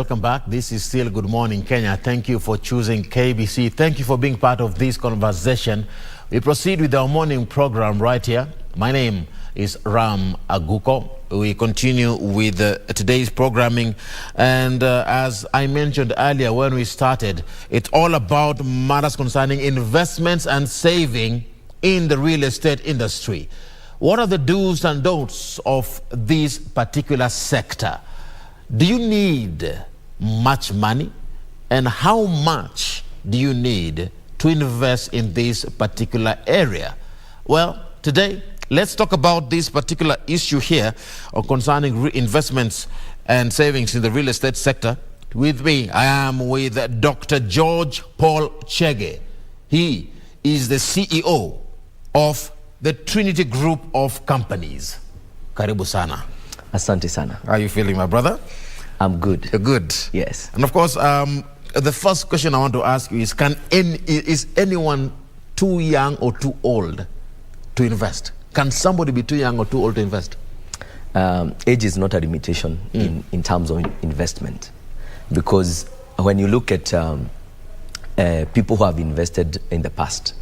welcome back. This is still Good Morning Kenya. Thank you for choosing KBC. Thank you for being part of this conversation. We proceed with our morning program right here. My name is Aguko. We continue with today's programming. And as I mentioned earlier when we started, it's all about matters concerning investments and saving in the real estate industry. What are the do's and don'ts of this particular sector? Do you need much money? And how much do you need to invest in this particular area? Well, today, let's talk about this particular issue here concerning investments and savings in the real estate sector. With me, I am with Dr. George Paul Chege. He is the CEO of the Trinity Group of Companies. Karibu sana. Asante sana. How are you feeling, my brother? I'm good. You're good? Yes. And of course, the first question I want to ask you is, is anyone too young or too old to invest? Can somebody be too young or too old to invest? Age is not a limitation in terms of investment. Because when you look at people who have invested in the past,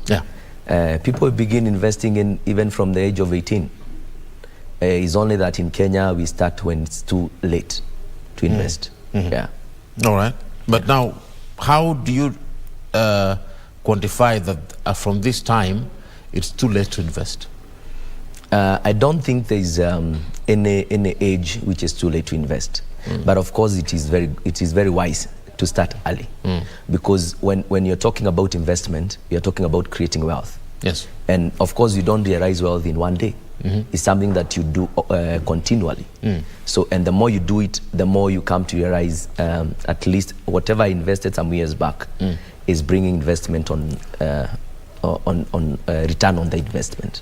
people begin investing in even from the age of 18. It's only that in Kenya we start when it's too late to invest. Yeah. All right. But now, how do you quantify that from this time it's too late to invest? I don't think there is any age which is too late to invest. But of course, it is very wise to start early, because when you're talking about investment, you're talking about creating wealth. Yes. And of course, you don't realize wealth in one day. It's something that you do continually. So, and the more you do it, the more you come to realize at least whatever I invested some years back is bringing investment on return on the investment.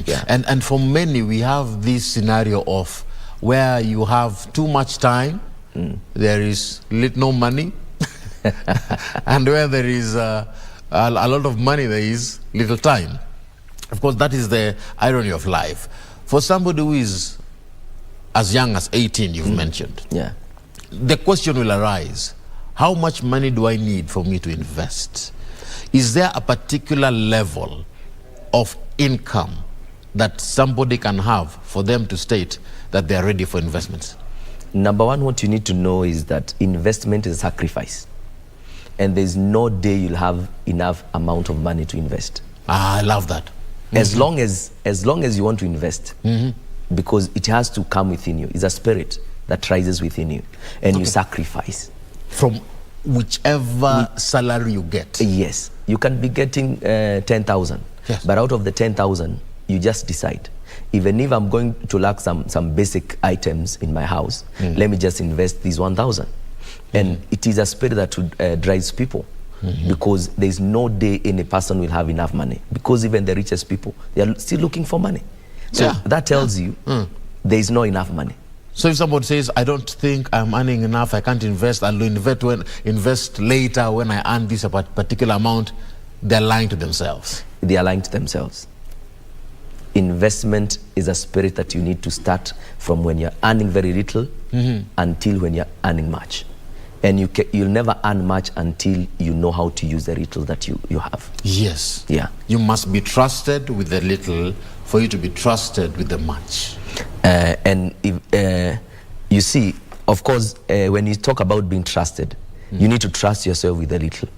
Yeah. And for many, we have this scenario of where you have too much time, there is no money, and where there is a lot of money, there is little time. Of course, that is the irony of life. For somebody who is as young as 18, you've mentioned, the question will arise, how much money do I need for me to invest? Is there a particular level of income that somebody can have for them to state that they are ready for investments? Number one, what you need to know is that investment is a sacrifice. And there's no day you'll have enough amount of money to invest. I love that. As long as you want to invest, because it has to come within you. It's a spirit that rises within you, and you sacrifice. From whichever salary you get? Yes. You can be getting 10,000, but out of the 10,000, you just decide, even if I'm going to lack some basic items in my house, let me just invest these 1,000. And it is a spirit that drives people. Because there's no day any person will have enough money, because even the richest people, they are still looking for money. So that tells you there is no enough money. So if somebody says, I don't think I'm earning enough, I can't invest, I'll invest later when I earn this particular amount, they're lying to themselves. They are lying to themselves. Investment is a spirit that you need to start from when you're earning very little until when you're earning much. And you'll never earn much until you know how to use the little that you have. Yes. Yeah. You must be trusted with the little for you to be trusted with the much. And if, you see, of course, when you talk about being trusted, you need to trust yourself with the little.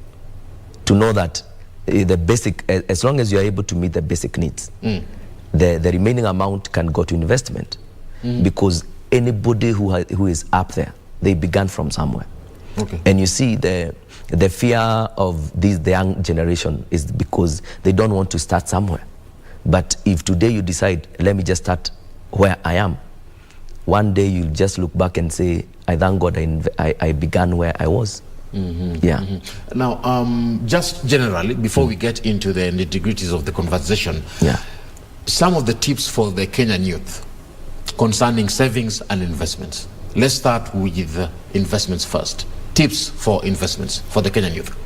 To know that the basic, as long as you're able to meet the basic needs, the remaining amount can go to investment. Because anybody who is up there, they began from somewhere. And you see the fear of the young generation is because they don't want to start somewhere. But if today you decide, let me just start where I am, one day you'll just look back and say, I thank God I began where I was. Now, just generally, before we get into the nitty-gritties of the conversation, some of the tips for the Kenyan youth concerning savings and investments. Let's start with investments first. Tips for investments for the Kenyan youth.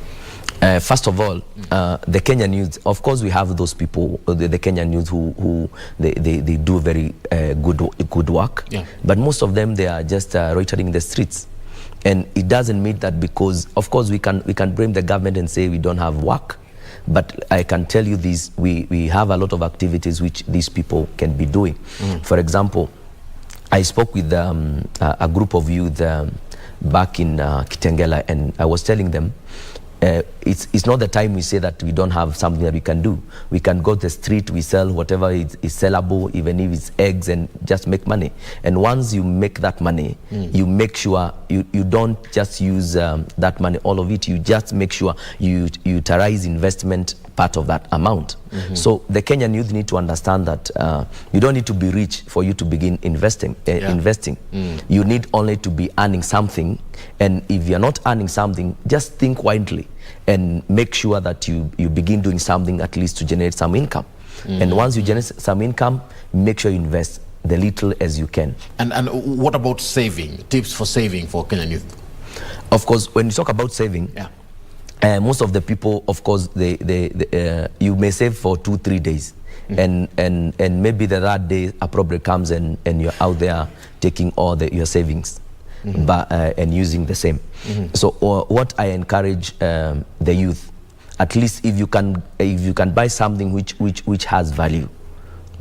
First of all, the Kenyan youth, of course we have those people, the Kenyan youth who they do very good work, but most of them, they are just loitering in the streets. And it doesn't mean that because, of course, we can blame the government and say we don't have work. But I can tell you this, we have a lot of activities which these people can be doing. For example, I spoke with a group of youth back in Kitengela, and I was telling them, it's not the time we say that we don't have something that we can do. We can go to the street, we sell whatever is sellable, even if it's eggs, and just make money. And once you make that money, you make sure you don't just use that money, all of it. You just make sure you utilize investment part of that amount. So the Kenyan youth need to understand that you don't need to be rich for you to begin investing. You need only to be earning something. And if you're not earning something, just think widely and make sure that you begin doing something at least to generate some income. And once you generate some income, make sure you invest the little as you can. And what about saving? Tips for saving for Kenyan youth? Of course, when you talk about saving, most of the people, of course, you may save for 2-3 days. And maybe the third day a problem comes and you're out there taking all your savings. And using the same. So what I encourage the youth, at least if you can buy something which has value,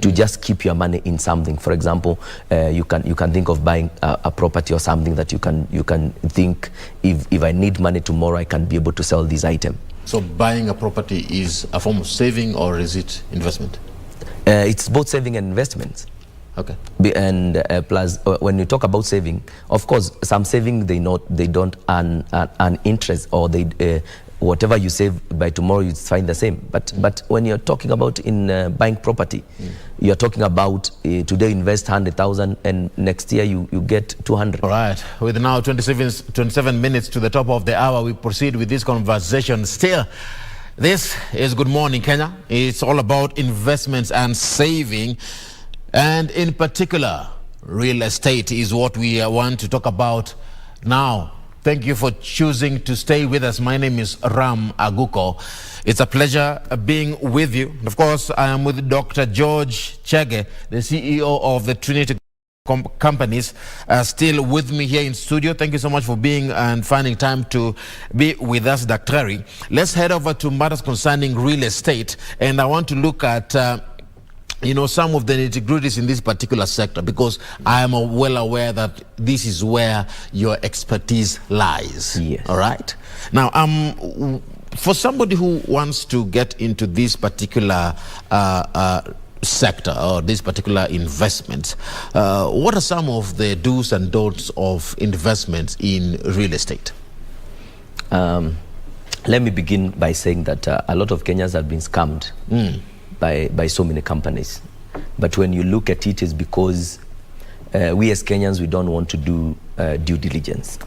to just keep your money in something. For example, you can think of buying a property or something that you can think, if I need money tomorrow, I can be able to sell this item. So buying a property is a form of saving, or is it investment? It's both saving and investment. Okay. And plus, when you talk about saving, of course, some saving they don't earn an interest, or whatever you save by tomorrow you find the same. But when you're talking about in buying property, you're talking about today invest 100,000 and next year you get 200. All right. With now 27 minutes to the top of the hour, we proceed with this conversation. Still, this is Good Morning Kenya. It's all about investments and saving. And in particular, real estate is what we want to talk about now. Thank you for choosing to stay with us. My name is Aguko. It's a pleasure being with you. Of course, I am with Dr. George Chege, the CEO of the Trinity Companies, still with me here in studio. Thank you so much for being and finding time to be with us, Dr. Let's head over to matters concerning real estate. And I want to look at some of the nitty-gritties in this particular sector, because I am well aware that this is where your expertise lies. Yes. All right. Now, for somebody who wants to get into this particular sector or this particular investment, what are some of the do's and don'ts of investments in real estate? Let me begin by saying that a lot of Kenyans have been scammed by so many companies. But when you look at it, it's because we as Kenyans, we don't want to do due diligence.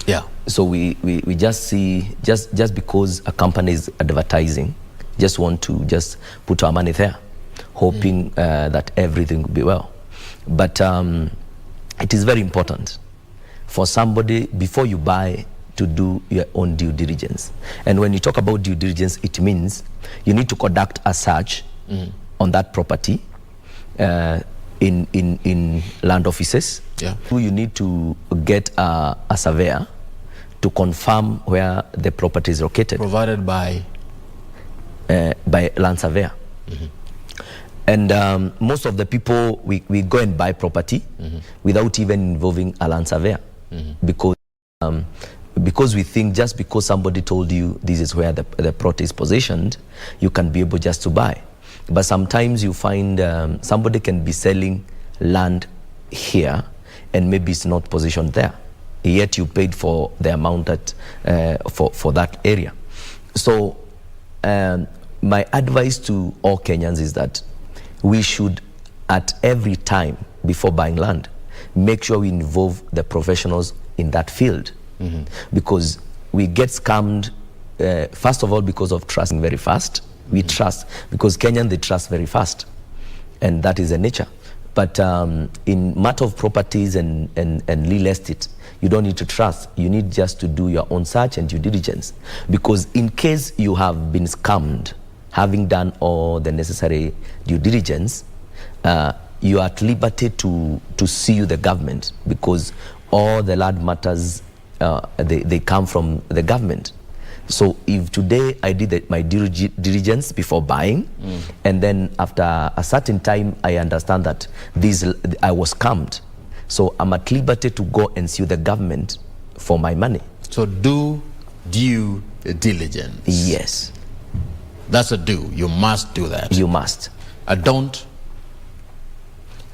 Yeah. So we just see, just because a company is advertising, just want to just put our money there, hoping that everything will be well. But it is very important for somebody, before you buy, to do your own due diligence. And when you talk about due diligence, it means you need to conduct a search on that property in land offices. Yeah. You need to get a surveyor to confirm where the property is located. Provided by land surveyor. And most of the people, we go and buy property without even involving a land surveyor, because we think just because somebody told you this is where the property is positioned, you can be able just to buy. But sometimes you find somebody can be selling land here and maybe it's not positioned there, yet you paid for the amount that for that area. So my advice to all Kenyans is that we should, at every time before buying land, make sure we involve the professionals in that field. Because we get scammed, first of all, because of trusting very fast. We trust, because Kenyan, they trust very fast. And that is the nature. But in matter of properties and real estate, you don't need to trust. You need just to do your own search and due diligence. Because in case you have been scammed, having done all the necessary due diligence, you are at liberty to sue the government, because all the land matters they come from the government. So if today I did my due diligence before buying, and then after a certain time I understand that I was scammed, so I'm at liberty to go and sue the government for my money. So do due diligence. Yes. That's a do. You must do that. You must. Don't,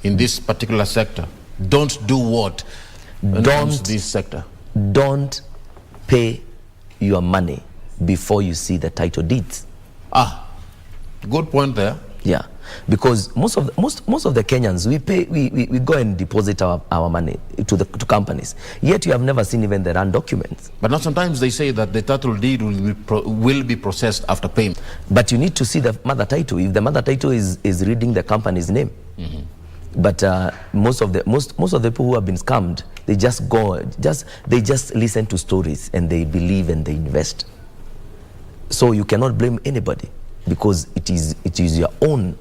in this particular sector, don't do what? Don't this sector. Don't pay your money before you see the title deeds. Good point there. Yeah, because most of the Kenyans, we go and deposit our money to companies, yet you have never seen even the RAN documents. But now sometimes they say that the title deed will be processed after payment. But you need to see the mother title, if the mother title is reading the company's name. But most of the people who have been scammed, they just listen to stories and they believe and they invest. So you cannot blame anybody, because it is your own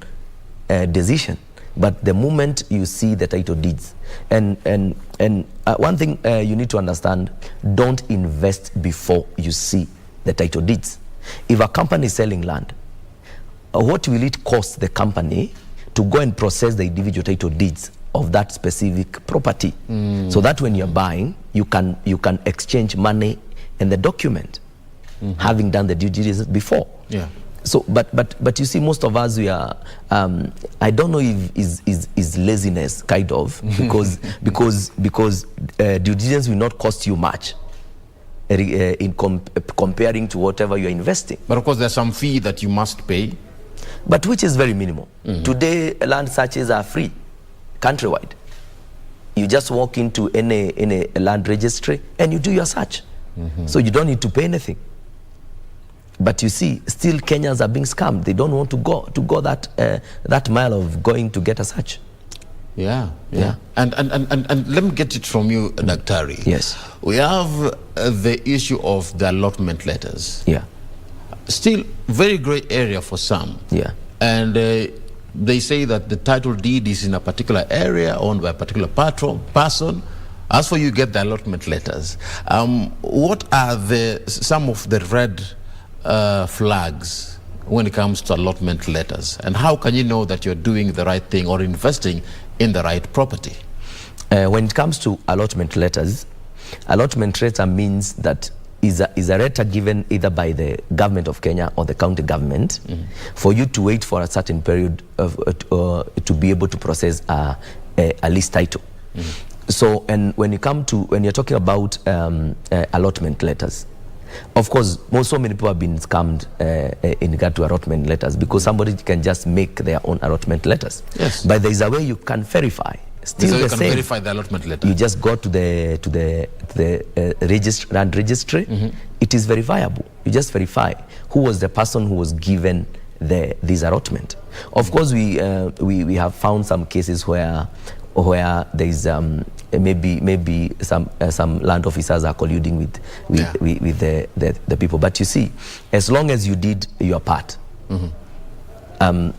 decision. But the moment you see the title deeds, and one thing you need to understand: don't invest before you see the title deeds. If a company is selling land, what will it cost the company to go and process the individual title deeds of that specific property, so that when you're buying, you can exchange money and the document, having done the due diligence before. Yeah. So, but you see, most of us, we are, I don't know if is laziness, kind of, because due diligence will not cost you much in comparing to whatever you are investing. But of course, there's some fee that you must pay. But which is very minimal. Today, land searches are free, countrywide. You just walk into any land registry and you do your search. So you don't need to pay anything. But you see, still Kenyans are being scammed. They don't want to go that mile of going to get a search. Yeah. And let me get it from you, Daktari. Yes. We have the issue of the allotment letters. Yeah. Still very great area for some. Yeah. And they say that the title deed is in a particular area owned by a particular person. As for you get the allotment letters, what are some of the red flags when it comes to allotment letters, and how can you know that you're doing the right thing or investing in the right property? When it comes to allotment letter means that is a letter given either by the government of Kenya or the county government for you to wait for a certain period to be able to process a lease title. So, and when you're talking about allotment letters, of course, so many people have been scammed in regard to allotment letters, because somebody can just make their own allotment letters. Yes. But there is a way you can verify. Still so you the can same. Verify the allotment letter. You just go to the land registry. It is verifiable. You just verify who was the person who was given this allotment. Of course, we have found some cases where there is maybe some land officers are colluding with the people. But you see, as long as you did your part, I'm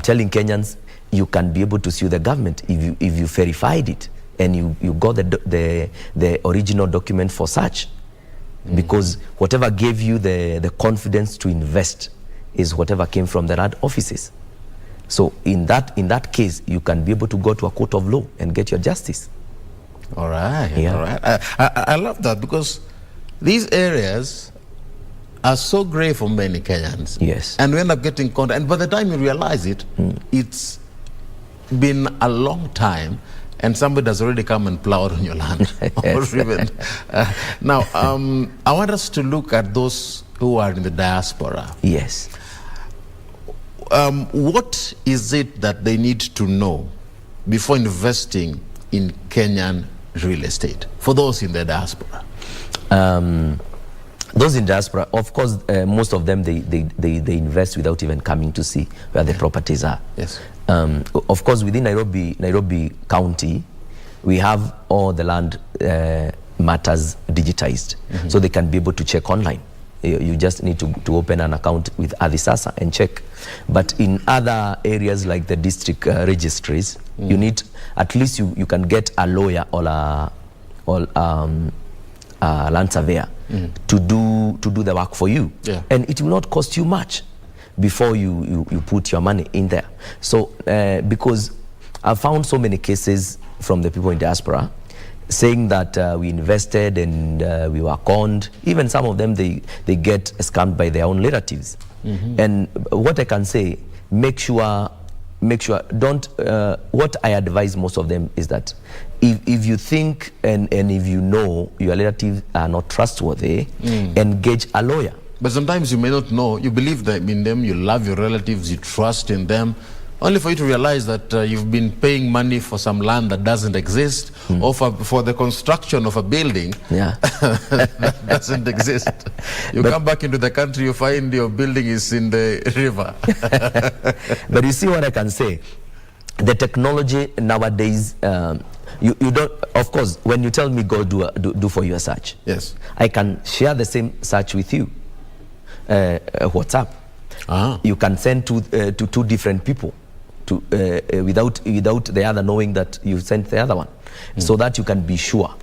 telling Kenyans, you can be able to sue the government if you verified it and you got the original document for such, because whatever gave you the confidence to invest is whatever came from the RAD offices. So in that case, you can be able to go to a court of law and get your justice. All right. Yeah. All right. I love that, because these areas are so great for many Kenyans. Yes. And we end up getting content. And by the time you realize it, it's been a long time, and somebody has already come and plowed on your land. Now, I want us to look at those who are in the diaspora. Yes. What is it that they need to know before investing in Kenyan real estate, for those in the diaspora? Those in diaspora, of course, most of them, they invest without even coming to see where the properties are. Yes. Of course, within Nairobi County, we have all the land matters digitized, so they can be able to check online. You just need to open an account with Adisasa and check. But in other areas like the district registries, you need, at least you can get a lawyer or a land surveyor to do the work for you. Yeah. And it will not cost you much before you put your money in there. So because I've found so many cases from the people in diaspora saying that we invested and we were conned. Even some of them, they get scammed by their own relatives. And what I can say, make sure don't what I advise most of them is that if you think and if you know your relatives are not trustworthy, engage a lawyer. But sometimes you may not know. You believe that in them, you love your relatives, you trust in them, only for you to realize that you've been paying money for some land that doesn't exist, or for the construction of a building that doesn't exist. You come back into the country, you find your building is in the river. But you see what I can say? The technology nowadays, you don't, of course, when you tell me go do for you a search, yes, I can share the same search with you. WhatsApp. You can send to two different people without the other knowing that you sent the other one, so that you can be sure.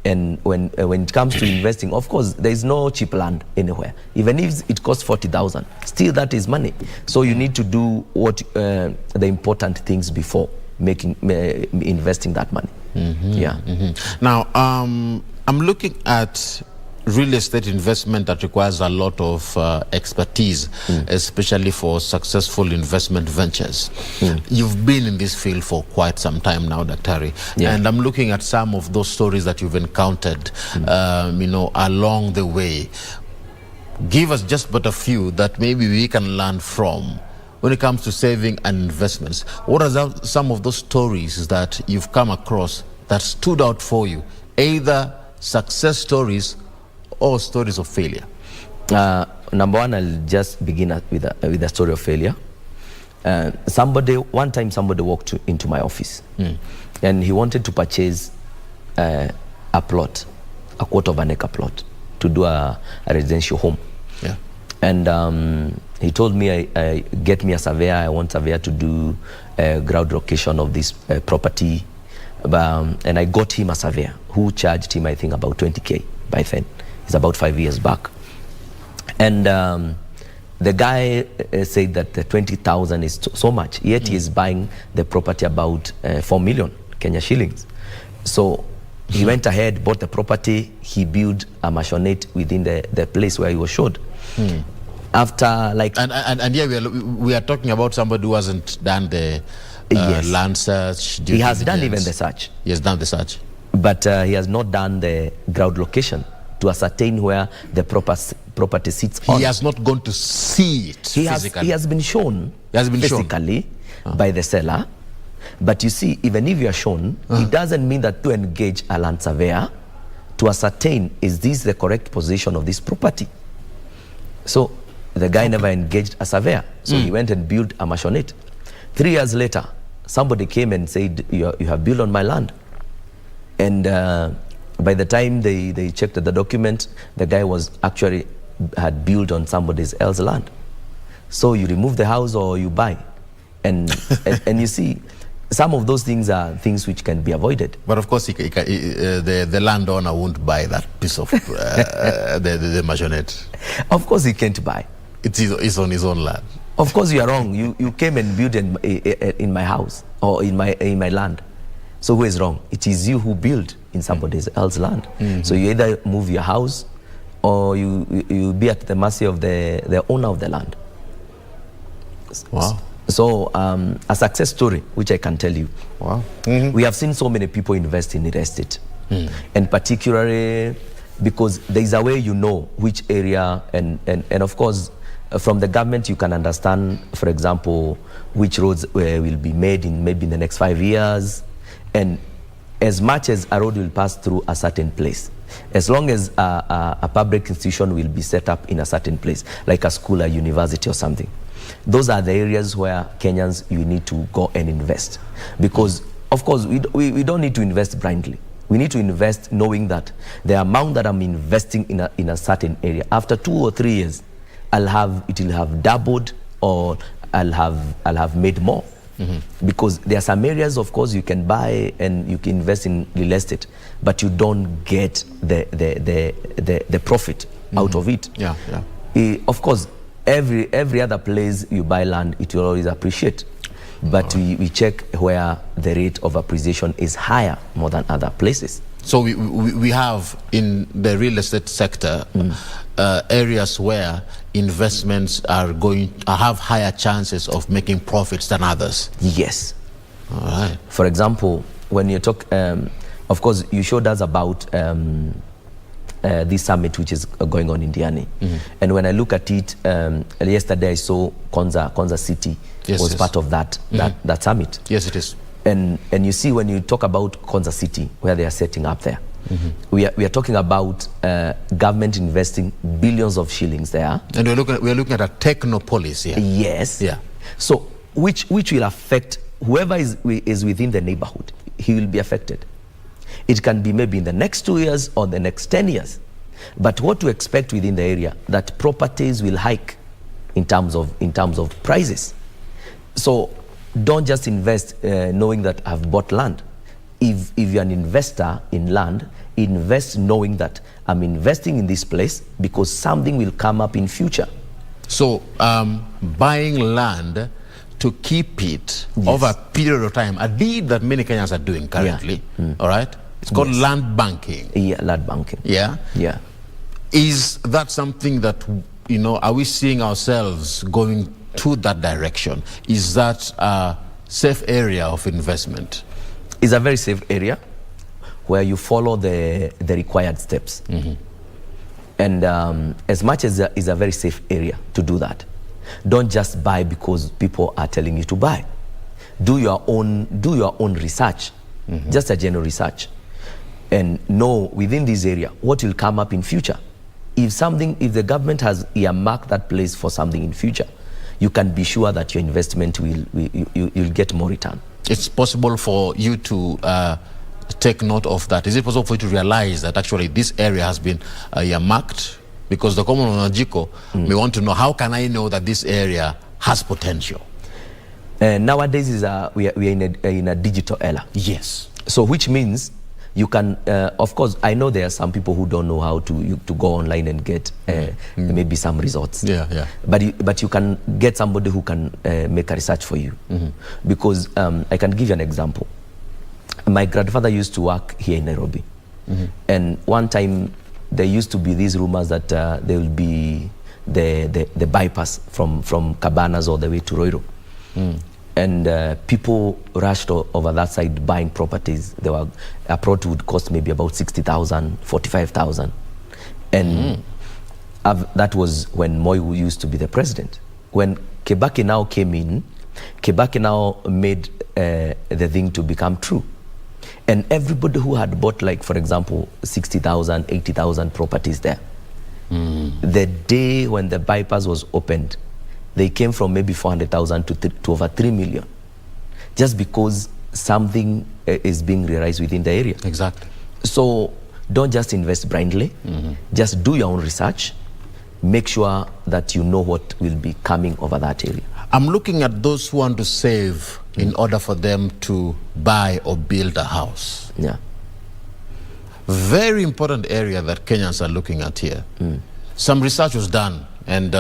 And when it comes to investing, of course, there is no cheap land anywhere. Even if it costs 40,000, still that is money. So you need to do what the important things before investing that money. Now, I'm looking at real estate investment that requires a lot of expertise, especially for successful investment ventures. You've been in this field for quite some time now, Daktari, and I'm looking at some of those stories that you've encountered, along the way. Give us just but a few that maybe we can learn from when it comes to saving and investments. What are some of those stories that you've come across that stood out for you, either success stories or stories of failure? Number one, I'll just begin with a story of failure. One time somebody walked into my office and he wanted to purchase a plot, a quarter of an acre plot, to do a residential home. Yeah. And he told me, get me a surveyor. I want a surveyor to do a ground location of this property. And I got him a surveyor who charged him, I think, about 20K by then. It's about 5 years back. And the guy said that the 20,000 is so much, yet he is buying the property about 4 million Kenya shillings. So he went ahead, bought the property, he built a maisonette within the place where he was showed. After like... And yeah, we are talking about somebody who hasn't done the land search. He has done even the search. He has done the search. But he has not done the ground location to ascertain where the property sits on. He has not gone to see it physically. He has been shown physically by the seller. But you see, even if you are shown, it doesn't mean that to engage a land surveyor to ascertain, is this the correct position of this property? So the guy never engaged a surveyor. So he went and built a maisonette. 3 years later, somebody came and said, you have built on my land. And by the time they checked the document, the guy had built on somebody else's land. So you remove the house or you buy. And you see, some of those things are things which can be avoided. But of course, the landowner won't buy that piece of the maisonette. Of course he can't buy. It's on his own land. Of course you are wrong. You came and built in my house or in my land. So who is wrong? It is you who built in somebody else's land. So you either move your house or you be at the mercy of the owner of the land. Wow. So a success story, which I can tell you. Wow. We have seen so many people invest in real estate. And particularly because there is a way you know which area, and of course, from the government you can understand, for example, which roads will be made in maybe in the next 5 years. And as much as a road will pass through a certain place, as long as a public institution will be set up in a certain place, like a school, a university or something, those are the areas where Kenyans, you need to go and invest. Because, of course, we don't need to invest blindly. We need to invest knowing that the amount that I'm investing in a certain area, after 2 or 3 years, it will have doubled, or I'll have made more. Because there are some areas, of course, you can buy and you can invest in real estate, but you don't get the profit out of it. Yeah, yeah. Of course, every other place you buy land, it will always appreciate. But we check where the rate of appreciation is higher more than other places. So we have in the real estate sector areas where investments are going to have higher chances of making profits than others. Yes. All right. For example, when you talk, of course, you showed us about this summit which is going on in Diani. And when I look at it, yesterday I saw Konza City was part of that summit. Yes, it is. And you see, when you talk about Konza City, where they are setting up there, we are talking about government investing billions of shillings there. And we're looking at a technopolis here. Yes. Yeah. So which will affect whoever is within the neighborhood. He will be affected. It can be maybe in the next 2 years or the next 10 years. But what to expect within the area, that properties will hike in terms of prices. So don't just invest knowing that I've bought land. If you're an investor in land, invest knowing that I'm investing in this place because something will come up in future. So buying land to keep it over a period of time, a deed that many Kenyans are doing currently, all right? It's called land banking. Yeah, land banking. Yeah? Yeah. Is that something that, are we seeing ourselves going to that direction? Is that a safe area of investment? It's a very safe area where you follow the required steps. And as much as it's a very safe area to do that, don't just buy because people are telling you to buy. Do your own research, just a general research, and know within this area what will come up in future. If the government has earmarked that place for something in future, you can be sure that your investment you'll get more return. It's possible for you to take note of that. Is it possible for you to realize that actually this area has been earmarked? Because the common on Aguko may want to know, how can I know that this area has potential? Nowadays we are in a digital era. Yes. So which means you can, of course, I know there are some people who don't know how to go online and get maybe some results. Yeah, yeah. But you can get somebody who can make a research for you. Because I can give you an example. My grandfather used to work here in Nairobi. And one time there used to be these rumors that there will be the bypass from Cabanas all the way to Roiro. And people rushed over that side buying properties. A plot would cost maybe about 60,000, 45,000. And that was when Moi used to be the president. When Kibaki now came in, Kibaki now made the thing to become true. And everybody who had bought, like, for example, 60,000, 80,000 properties there, the day when the bypass was opened, they came from maybe 400,000 to over 3 million, just because something is being realized within the area. Exactly. So don't just invest blindly. Just do your own research. Make sure that you know what will be coming over that area. I'm looking at those who want to save in order for them to buy or build a house. Yeah. Very important area that Kenyans are looking at here. Some research was done, and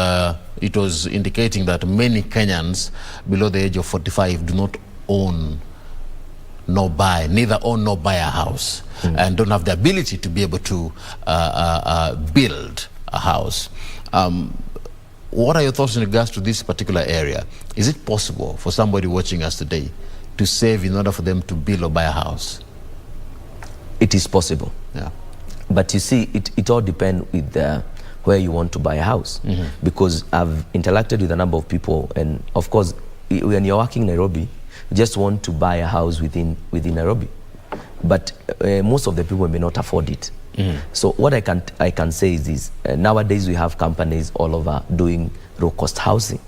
it was indicating that many Kenyans below the age of 45 do not own neither own nor buy a house, and don't have the ability to be able to build a house. What are your thoughts in regards to this particular area? Is it possible for somebody watching us today to save in order for them to build or buy a house? It is possible. Yeah. But you see, it all depends with where you want to buy a house. Because I've interacted with a number of people, and of course, when you're working in Nairobi, you just want to buy a house within Nairobi. But most of the people may not afford it. So what I can say is this: nowadays we have companies all over doing low-cost housing.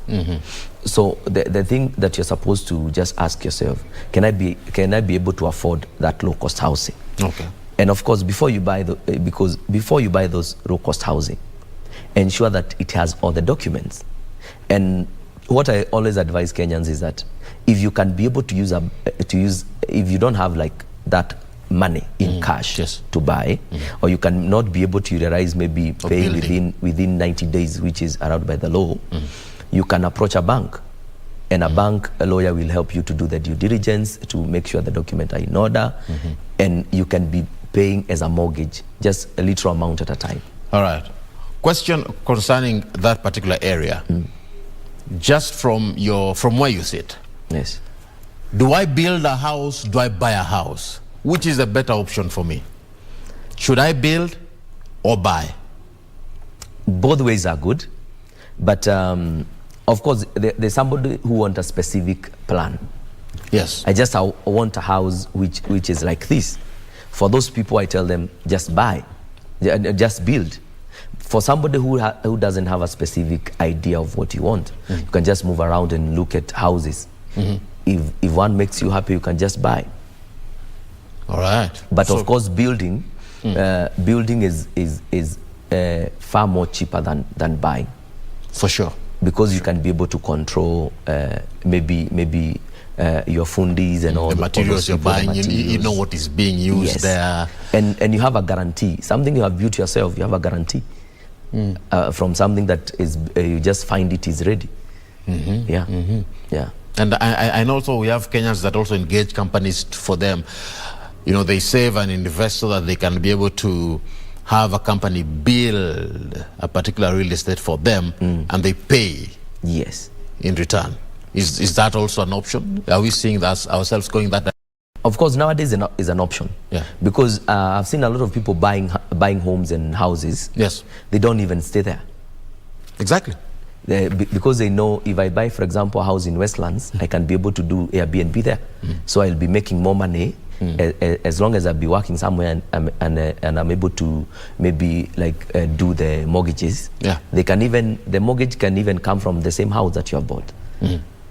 So the thing that you're supposed to just ask yourself, can I be able to afford that low-cost housing? Okay. And of course, before you buy those low-cost housing, ensure that it has all the documents. And what I always advise Kenyans is that if you can be able to use if you don't have like that money in cash to buy, or you cannot be able to utilize maybe paying within 90 days, which is allowed by the law, you can approach a bank, and a lawyer will help you to do the due diligence to make sure the documents are in order, and you can be paying as a mortgage, just a little amount at a time. All right. Question concerning that particular area. Just from where you sit. Yes. Do I build a house? Do I buy a house? Which is a better option for me? Should I build or buy? Both ways are good, but of course there's somebody who wants a specific plan. Yes. I want a house which is like this. For those people, I tell them just buy, just build. For somebody who doesn't have a specific idea of what you want, you can just move around and look at houses. If one makes you happy, you can just buy. All right. But of course, building is far more cheaper than buying. For sure. Because you can be able to control maybe your fundis and all the materials you're buying. You know what is being used there. And you have a guarantee. Something you have built yourself, you have a guarantee. From something that is you just find it is ready. Yeah. And I know also we have Kenyans that also engage companies for them. You know, they save and invest so that they can be able to have a company build a particular real estate for them, and they pay in return. Is that also an option? Are we seeing that ourselves going that direction? Of course, nowadays is an option. Yeah. Because I've seen a lot of people buying homes and houses. Yes. They don't even stay there. Exactly. Because they know if I buy, for example, a house in Westlands, I can be able to do Airbnb there. So I'll be making more money as long as I'll be working somewhere and I'm able to maybe like do the mortgages. Yeah. The mortgage can even come from the same house that you have bought.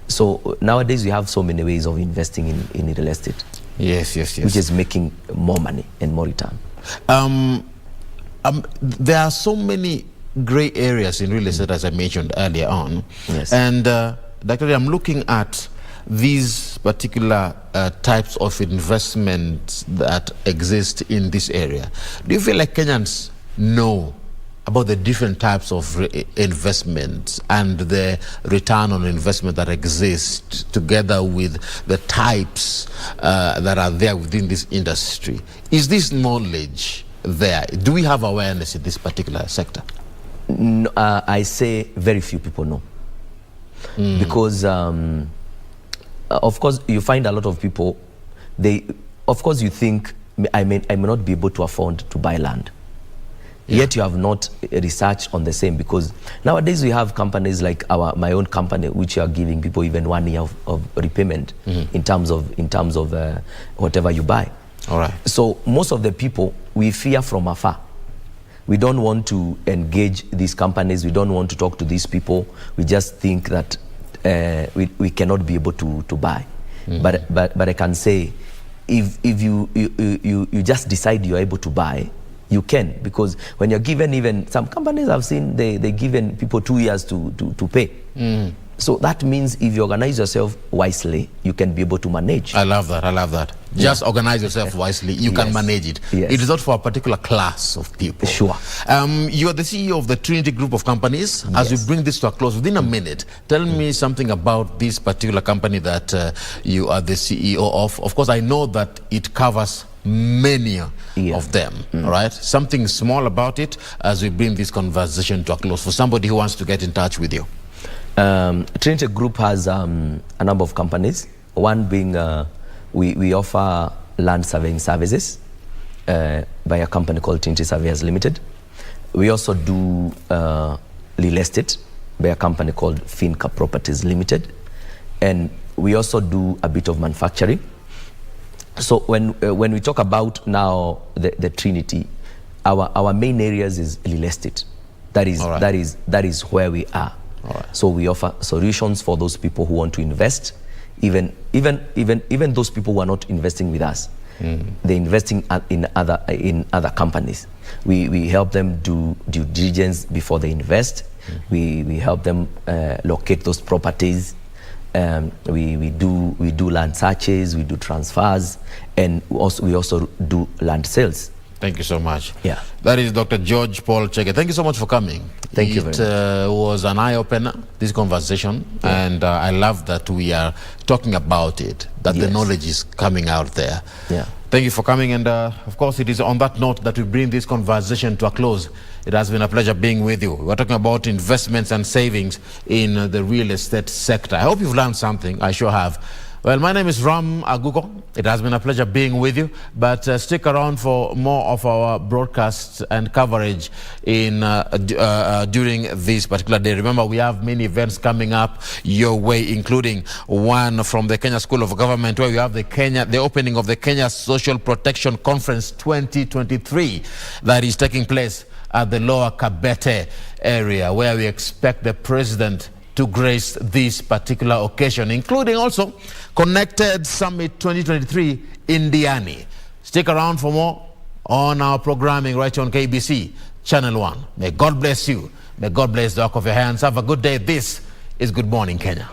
So nowadays we have so many ways of investing in real estate. Yes. Which is making more money and more return. There are so many gray areas in real estate, as I mentioned earlier on. Yes. And Dr. I'm looking at these particular types of investments that exist in this area. Do you feel like Kenyans know about the different types of investments and the return on investment that exist together with the types that are there within this industry? Is this knowledge there? Do we have awareness in this particular sector? No, I say very few people know. Because of course you find a lot of people, of course you think I may not be able to afford to buy land. Yet you have not researched on the same, because nowadays we have companies like my own company, which are giving people even 1 year of repayment in terms of whatever you buy. All right. So most of the people we fear from afar. We don't want to engage these companies. We don't want to talk to these people. We just think that we cannot be able to buy. But I can say, if you just decide you're able to buy, you can, because when you're given, even some companies I've seen, they given people 2 years to pay. So that means if you organize yourself wisely, you can be able to manage. I love that. Just organize yourself wisely, you can manage it. Yes. It is not for a particular class of people. Sure. You are the CEO of the Trinity Group of companies. As we bring this to a close, within a minute, tell me something about this particular company that you are the CEO of. Of course, I know that it covers many of them, all right? Something small about it as we bring this conversation to a close for somebody who wants to get in touch with you. Trinity Group has a number of companies. One being we offer land surveying services by a company called Trinity Surveyors Limited. We also do real estate by a company called Finca Properties Limited. And we also do a bit of manufacturing. So when we talk about now the Trinity, our main areas is real estate. That is where we are. Right. So we offer solutions for those people who want to invest, even those people who are not investing with us. They're investing in other companies. We help them do due diligence before they invest. We help them locate those properties, we do land searches, we do transfers, and we also do land sales. Thank you so much. Yeah. That is Dr. George Paul Chege. Thank you so much for coming. Thank you very much. It was an eye-opener, this conversation, and I love that we are talking about it, that the knowledge is coming out there. Yeah. Thank you for coming, and of course it is on that note that we bring this conversation to a close. It has been a pleasure being with you. We're talking about investments and savings in the real estate sector. I hope you've learned something. I sure have. Well, my name is Aguko. It has been a pleasure being with you, but stick around for more of our broadcasts and coverage in during this particular day. Remember, we have many events coming up your way, including one from the Kenya School of Government, where we have the opening of the Kenya Social Protection Conference 2023 that is taking place at the Lower Kabete area, where we expect the president to grace this particular occasion, including also Connected Summit 2023 in Diani. Stick around for more on our programming right on KBC Channel 1. May God bless you. May God bless the work of your hands. Have a good day. This is Good Morning Kenya.